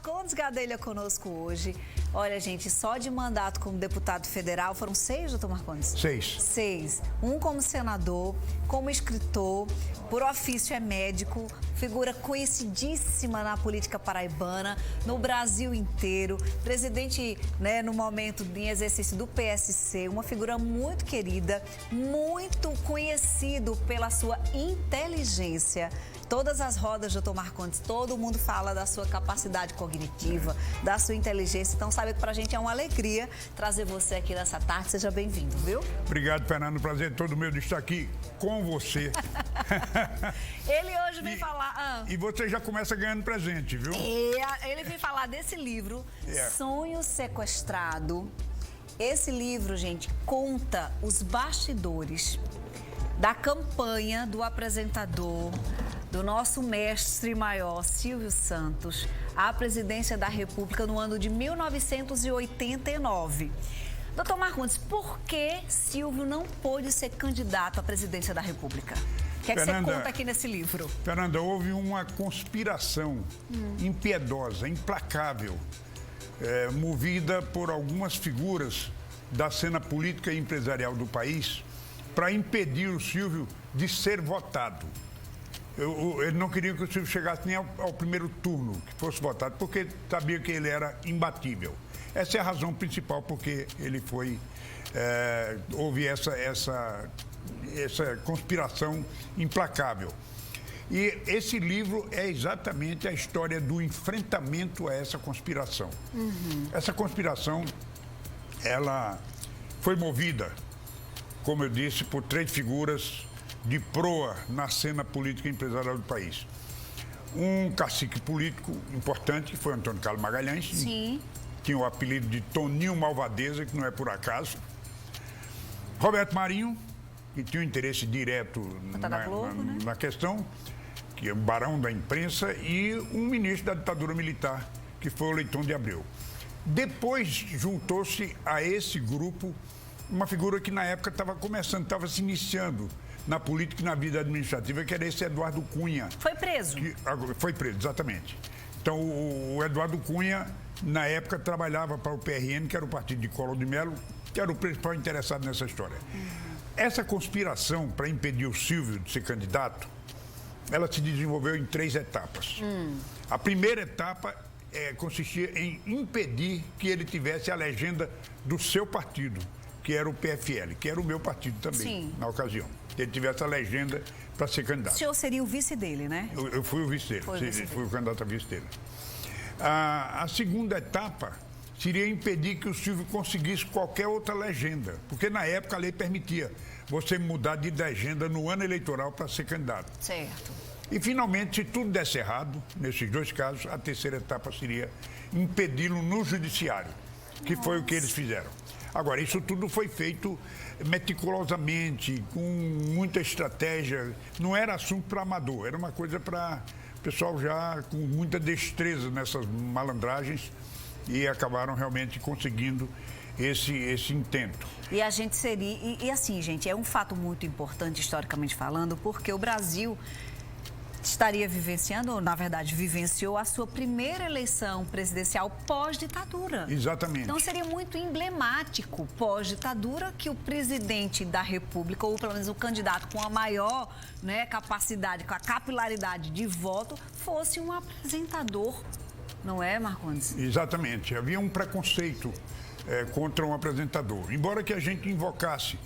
Marcondes Gadelha conosco hoje. Olha, gente, só de mandato como deputado federal foram 6, doutor Marcondes? 6. 6. Um como senador, como escritor, por ofício é médico, figura conhecidíssima na política paraibana, no Brasil inteiro, presidente, né, no momento em exercício do PSC, uma figura muito querida, muito conhecido pela sua inteligência. Todas as rodas, doutor Marcondes, todo mundo fala da sua capacidade cognitiva, da sua inteligência. Então, sabe que pra gente é uma alegria trazer você aqui nessa tarde. Seja bem-vindo, viu? Obrigado, Fernando. Prazer todo meu de estar aqui com você. Ele hoje vem falar... E você já começa ganhando presente, viu? Ele vem falar desse livro, Sonho Sequestrado. Esse livro, gente, conta os bastidores da campanha do apresentador, do nosso mestre maior, Silvio Santos, à presidência da República no ano de 1989. Doutor Marcondes, por que Silvio não pôde ser candidato à presidência da República? O que é que você conta aqui nesse livro? Fernanda, houve uma conspiração impiedosa, implacável, movida por algumas figuras da cena política e empresarial do país para impedir o Silvio de ser votado. Ele não queria que o Silvio chegasse nem ao primeiro turno, que fosse votado, porque sabia que ele era imbatível. Essa é a razão principal porque ele foi... houve essa conspiração implacável. E esse livro é exatamente a história do enfrentamento a essa conspiração. Essa conspiração, ela foi movida, como eu disse, por 3 figuras de proa na cena política e empresarial do país. Um cacique político importante, que foi Antônio Carlos Magalhães. Sim. Tinha o apelido de Toninho Malvadeza, que não é por acaso. Roberto Marinho, que tinha um interesse direto na questão, que é o barão da imprensa, e um ministro da ditadura militar, que foi o Leitão de Abreu. Depois juntou-se a esse grupo uma figura que na época estava começando, estava se iniciando na política e na vida administrativa, que era esse Eduardo Cunha. Foi preso. Foi preso, exatamente. Então, o Eduardo Cunha, na época, trabalhava para o PRN, que era o partido de Collor de Mello, que era o principal interessado nessa história. Essa conspiração para impedir o Silvio de ser candidato, ela se desenvolveu em 3 etapas. A primeira etapa consistia em impedir que ele tivesse a legenda do seu partido, que era o PFL, que era o meu partido também, na ocasião. Que ele tivesse a legenda para ser candidato. O senhor seria o vice dele, né? Eu fui o vice dele, fui o candidato a vice dele. A segunda etapa seria impedir que o Silvio conseguisse qualquer outra legenda, porque na época a lei permitia você mudar de legenda no ano eleitoral para ser candidato. Certo. E, finalmente, se tudo desse errado, nesses 2 casos, a terceira etapa seria impedi-lo no judiciário, que foi o que eles fizeram. Agora, isso tudo foi feito meticulosamente, com muita estratégia. Não era assunto para amador, era uma coisa para pessoal já com muita destreza nessas malandragens e acabaram realmente conseguindo esse intento. E a gente seria... E assim, gente, é um fato muito importante, historicamente falando, porque o Brasil estaria vivenciando, ou na verdade vivenciou, a sua primeira eleição presidencial pós-ditadura. Exatamente. Então seria muito emblemático, pós-ditadura, que o presidente da República, ou pelo menos o candidato com a maior, né, capacidade, com a capilaridade de voto, fosse um apresentador, não é, Marcondes? Exatamente. Havia um preconceito contra um apresentador. Embora que a gente invocasse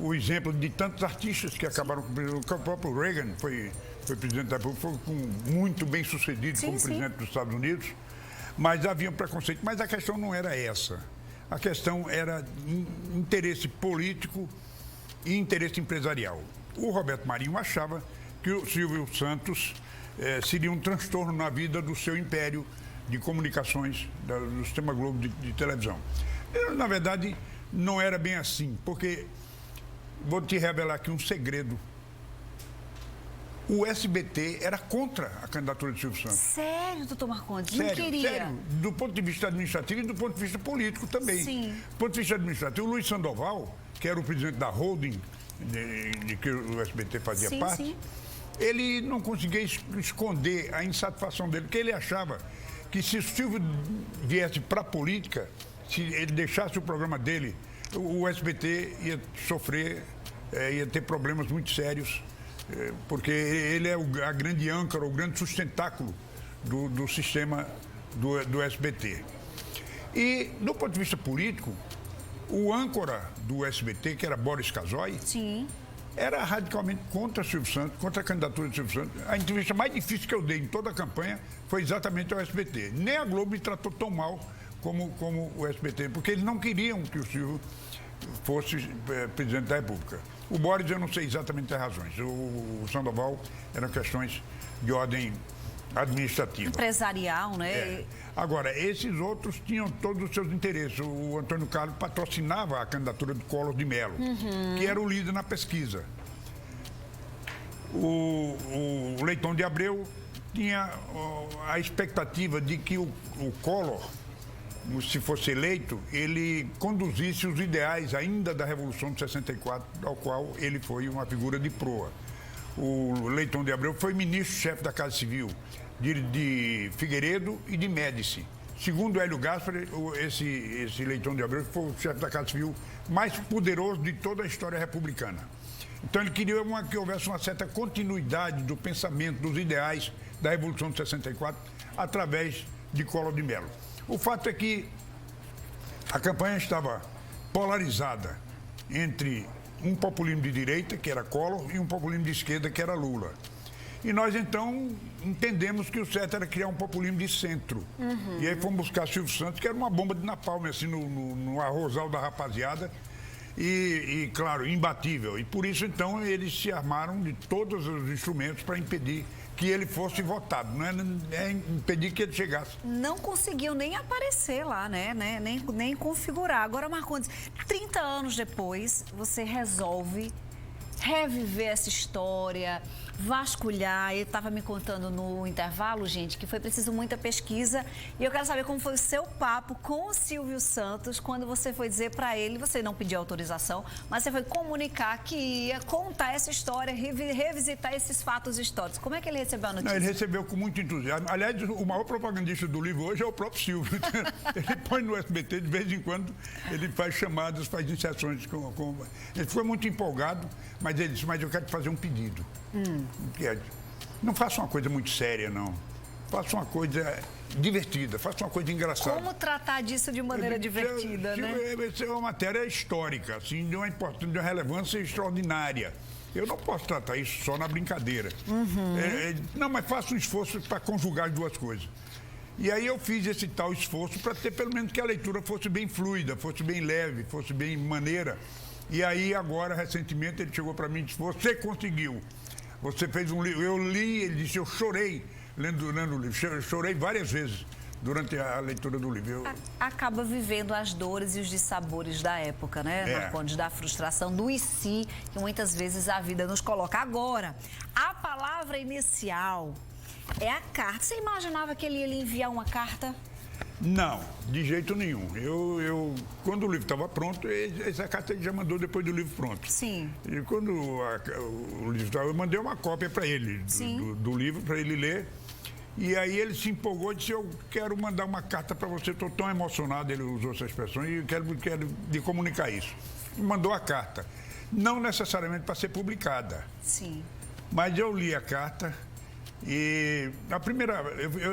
o exemplo de tantos artistas que acabaram com o próprio Reagan, foi presidente da República, foi muito bem sucedido como presidente dos Estados Unidos, mas havia um preconceito. Mas a questão não era essa. A questão era interesse político e interesse empresarial. O Roberto Marinho achava que o Silvio Santos seria um transtorno na vida do seu império de comunicações, do Sistema Globo de televisão. Na verdade, não era bem assim, porque vou te revelar aqui um segredo. O SBT era contra a candidatura de Silvio Santos. Sério, doutor Marcondes? Não Sério, queria? sério. Do ponto de vista administrativo e do ponto de vista político também. Sim. Do ponto de vista administrativo, o Luiz Sandoval, que era o presidente da holding de que o SBT fazia parte, ele não conseguia esconder a insatisfação dele, porque ele achava que se o Silvio viesse para a política, se ele deixasse o programa dele, o SBT ia sofrer, ia ter problemas muito sérios, porque ele é a grande âncora, o grande sustentáculo do sistema do SBT. E, do ponto de vista político, o âncora do SBT, que era Boris Casoy, Sim. era radicalmente contra Silvio Santos, contra a candidatura de Silvio Santos. A entrevista mais difícil que eu dei em toda a campanha foi exatamente ao SBT. Nem a Globo me tratou tão mal como o SBT, porque eles não queriam que o Silvio fosse presidente da República. O Boris, eu não sei exatamente as razões. O Sandoval eram questões de ordem administrativa. Empresarial, né? Agora, esses outros tinham todos os seus interesses. O Antônio Carlos patrocinava a candidatura do Collor de Mello, que era o líder na pesquisa. O Leitão de Abreu tinha a expectativa de que o Collor, se fosse eleito, ele conduzisse os ideais ainda da Revolução de 64, ao qual ele foi uma figura de proa. O Leitão de Abreu foi ministro-chefe da Casa Civil de Figueiredo e de Médici. Segundo Hélio Gaspari, esse Leitão de Abreu foi o chefe da Casa Civil mais poderoso de toda a história republicana. Então ele queria que houvesse uma certa continuidade do pensamento, dos ideais da Revolução de 64, através de Collor de Mello. O fato é que a campanha estava polarizada entre um populismo de direita, que era Collor, e um populismo de esquerda, que era Lula. E nós, então, entendemos que o certo era criar um populismo de centro. E aí fomos buscar Silvio Santos, que era uma bomba de napalm, assim, no arrozal da rapaziada, e, claro, imbatível. E por isso, então, eles se armaram de todos os instrumentos para impedir que ele fosse votado, não é impedir que ele chegasse. Não conseguiu nem aparecer lá, né? Nem configurar. Agora, Marcondes, 30 anos depois, você resolve reviver essa história, vasculhar. Ele estava me contando no intervalo, gente, que foi preciso muita pesquisa. E eu quero saber como foi o seu papo com o Silvio Santos quando você foi dizer para ele, você não pediu autorização, mas você foi comunicar que ia contar essa história, revisitar esses fatos históricos. Como é que ele recebeu a notícia? Não, ele recebeu com muito entusiasmo. Aliás, o maior propagandista do livro hoje é o próprio Silvio. Ele põe no SBT, de vez em quando, ele faz chamadas, faz inserções. Ele foi muito empolgado, mas ele disse, mas eu quero te fazer um pedido. Não faça uma coisa muito séria, não. Faça uma coisa divertida, faça uma coisa engraçada. Como tratar disso de maneira divertida, né? Essa é uma matéria histórica, assim, de uma importância, de uma relevância extraordinária. Eu não posso tratar isso só na brincadeira. Não, mas faça um esforço para conjugar as duas coisas. E aí eu fiz esse tal esforço para ter pelo menos que a leitura fosse bem fluida, fosse bem leve, fosse bem maneira. E aí agora, recentemente, ele chegou para mim e disse, você conseguiu. Você fez um livro. Eu li, ele disse, eu chorei lendo o livro. Eu chorei várias vezes durante a leitura do livro. Acaba vivendo as dores e os dissabores da época, né, Marcondes? Da frustração, do e se, que muitas vezes a vida nos coloca. Agora, a palavra inicial é a carta. Você imaginava que ele ia lhe enviar uma carta? Não, de jeito nenhum. Quando o livro estava pronto, essa carta ele já mandou depois do livro pronto. Sim. E quando o livro estava, eu mandei uma cópia para ele, do livro, para ele ler. E aí ele se empolgou e disse, eu quero mandar uma carta para você, estou tão emocionado, ele usou essa expressão, e quero lhe comunicar isso. E mandou a carta. Não necessariamente para ser publicada. Sim. Mas eu li a carta. E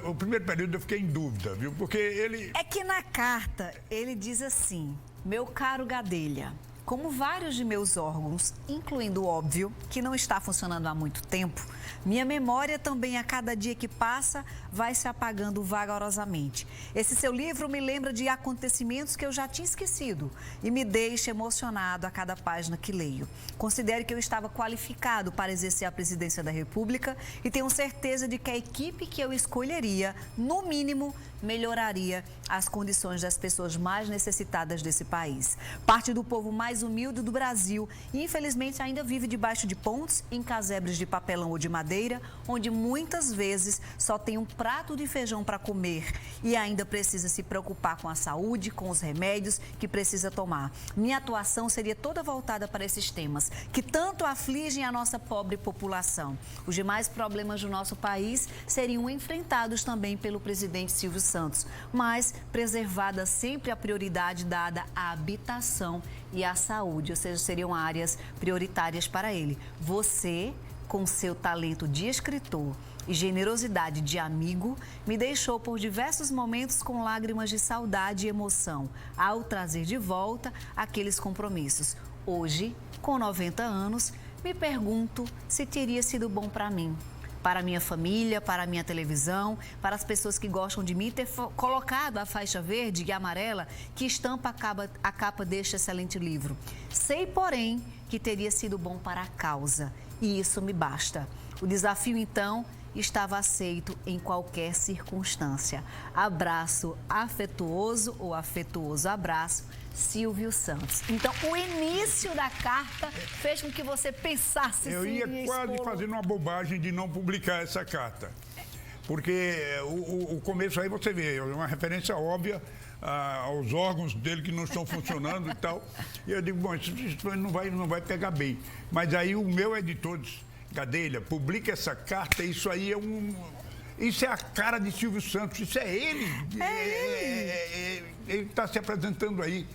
o primeiro período eu fiquei em dúvida, viu? Porque ele... É que na carta ele diz assim, meu caro Gadelha, como vários de meus órgãos, incluindo o óbvio, que não está funcionando há muito tempo, minha memória também a cada dia que passa vai se apagando vagarosamente. Esse seu livro me lembra de acontecimentos que eu já tinha esquecido e me deixa emocionado a cada página que leio. Considero que eu estava qualificado para exercer a presidência da República e tenho certeza de que a equipe que eu escolheria, no mínimo, melhoraria as condições das pessoas mais necessitadas desse país. Parte do povo mais humilde do Brasil, infelizmente, ainda vive debaixo de pontes, em casebres de papelão ou de madeira, onde muitas vezes só tem um prato de feijão para comer e ainda precisa se preocupar com a saúde, com os remédios que precisa tomar. Minha atuação seria toda voltada para esses temas que tanto afligem a nossa pobre população. Os demais problemas do nosso país seriam enfrentados também pelo presidente Silvio Santos, mas preservada sempre a prioridade dada à habitação e à saúde, ou seja, seriam áreas prioritárias para ele. Você, com seu talento de escritor e generosidade de amigo, me deixou por diversos momentos com lágrimas de saudade e emoção, ao trazer de volta aqueles compromissos. Hoje, com 90 anos, me pergunto se teria sido bom para mim, para minha família, para a minha televisão, para as pessoas que gostam de mim, ter colocado a faixa verde e amarela que estampa a capa deste excelente livro. Sei, porém, que teria sido bom para a causa, e isso me basta. O desafio, então, estava aceito em qualquer circunstância. Abraço afetuoso ou afetuoso abraço, Silvio Santos. Então, o início da carta fez com que você pensasse... Eu ia quase fazendo uma bobagem de não publicar essa carta. Porque o começo aí você vê, é uma referência óbvia aos órgãos dele que não estão funcionando e tal. E eu digo, bom, isso não vai pegar bem. Mas aí o meu editor disse, Gadelha, publica essa carta, isso aí isso é a cara de Silvio Santos, isso é ele. Ele está se apresentando aí.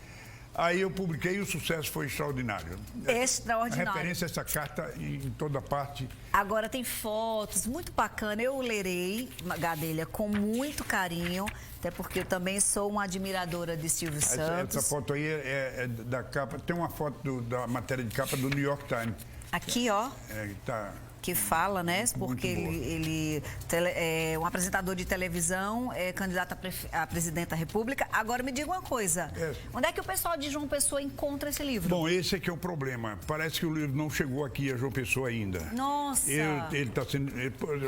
Aí eu publiquei e o sucesso foi extraordinário. Extraordinário. A referência a essa carta em toda parte. Agora tem fotos, muito bacana. Eu lerei, Gadelha, com muito carinho, até porque eu também sou uma admiradora de Silvio Santos. Essa foto aí é da capa, tem uma foto da matéria de capa do New York Times. Aqui, ó. Tá. Que fala, né? Porque ele é um apresentador de televisão, é candidato a presidente da República. Agora me diga uma coisa, onde é que o pessoal de João Pessoa encontra esse livro? Bom, esse aqui é o problema. Parece que o livro não chegou aqui a João Pessoa ainda. Nossa! Ele tá sendo,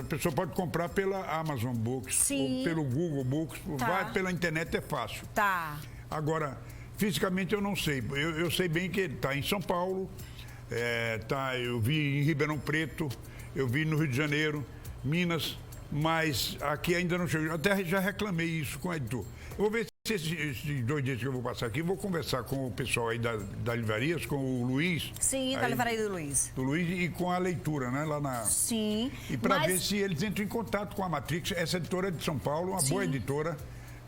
a pessoa pode comprar pela Amazon Books, sim, ou pelo Google Books, tá, vai pela internet, é fácil. Tá. Agora, fisicamente eu não sei. Eu sei bem que ele está em São Paulo, eu vi em Ribeirão Preto, eu vi no Rio de Janeiro, Minas, mas aqui ainda não chegou. Até já reclamei isso com o editor. Eu vou ver se esses 2 dias que eu vou passar aqui, vou conversar com o pessoal aí da Livrarias, com o Luiz. Sim, da Livraria do Luiz. Do Luiz e com a leitura, né? Lá na... Sim. E para ver se eles entram em contato com a Matrix. Essa editora é de São Paulo, uma boa editora,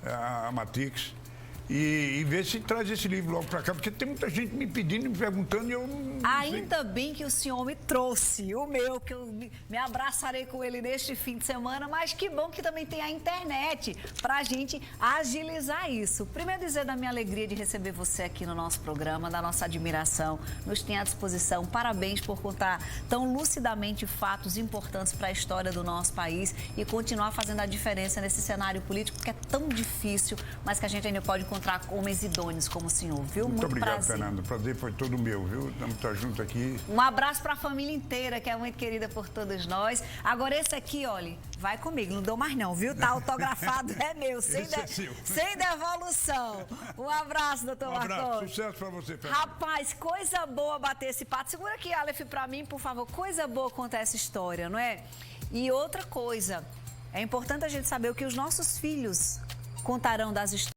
a Matrix. E ver se traz esse livro logo para cá, porque tem muita gente me pedindo, me perguntando e eu não Ainda sei. bem que o senhor me trouxe o meu, que eu me abraçarei com ele neste fim de semana, mas que bom que também tem a internet para a gente agilizar isso. Primeiro dizer da minha alegria de receber você aqui no nosso programa, da nossa admiração, nos tem à disposição. Parabéns por contar tão lucidamente fatos importantes para a história do nosso país e continuar fazendo a diferença nesse cenário político que é tão difícil, mas que a gente ainda pode encontrar homens idôneos como o senhor, viu? Muito obrigado, prazer. Fernando. O prazer foi todo meu, viu? Estamos juntos aqui. Um abraço para a família inteira, que é muito querida por todos nós. Agora, esse aqui, olha, vai comigo, não dou mais não, viu? Tá autografado, é meu, sem devolução. Um abraço, doutor Marconi. Um abraço, sucesso para você, Fernando. Rapaz, coisa boa bater esse pato. Segura aqui, Aleph, para mim, por favor. Coisa boa contar essa história, não é? E outra coisa, é importante a gente saber o que os nossos filhos contarão das histórias.